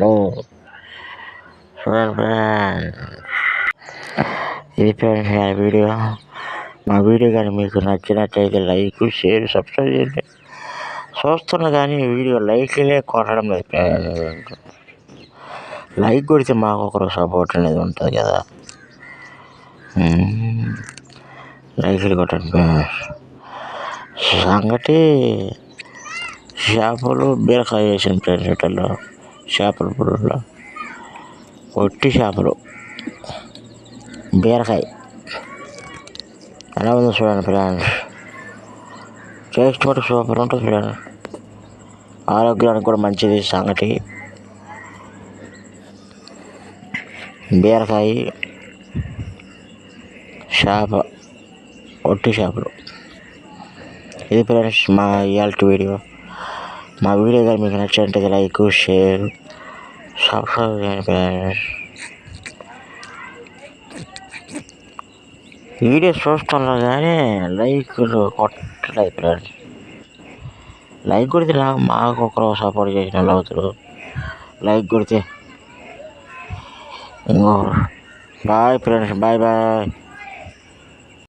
Hello friends, ఇది friends video. మా video కానీ మీకు నచ్చినట్లయితే లైక్, షేర్, సబ్స్క్రైబ్ చేయండి. చూస్తున్నా కానీ వీడియో లైక్లే కొట్టడం లేదు ఫ్రెండ్స్. లైక్ కొడితే మాకు ఒకరు సపోర్ట్ అనేది ఉంటుంది కదా. లైక్లు కొట్టండి ఫ్రెండ్స్. సంగటి చేపలు బీరకాయ వేసిన ఫ్రెండ్స్. వీటిల్లో చేపల పురుగులో ఒట్టి చేపలు బీరకాయ ఎలా ఉందో చూడండి ఫ్రెండ్స్. టేస్ట్ కూడా సూపర్ ఉంటుంది ఫ్రెండ్స్. ఆరోగ్యానికి కూడా మంచిది. సంగటి బీరకాయ చేప ఒట్టి చేపలు. ఇది ఫ్రెండ్స్ మా ఇవాళ వీడియో. మా వీడియో కానీ మీకు నచ్చినట్లయితే లైక్, షేర్, సబ్స్క్రైబ్ చేయండి ఫ్రెండ్స్. వీడియో చూస్తున్నా కానీ లైక్లు కొట్టలేదు ఫ్రెండ్స్. లైక్ కొడితే మాకు ఒకరు సపోర్ట్ చేసిన వాళ్ళు అవుతారు. లైక్ కొడితే ఇంకో బాయ్ ఫ్రెండ్స్. Bye bye.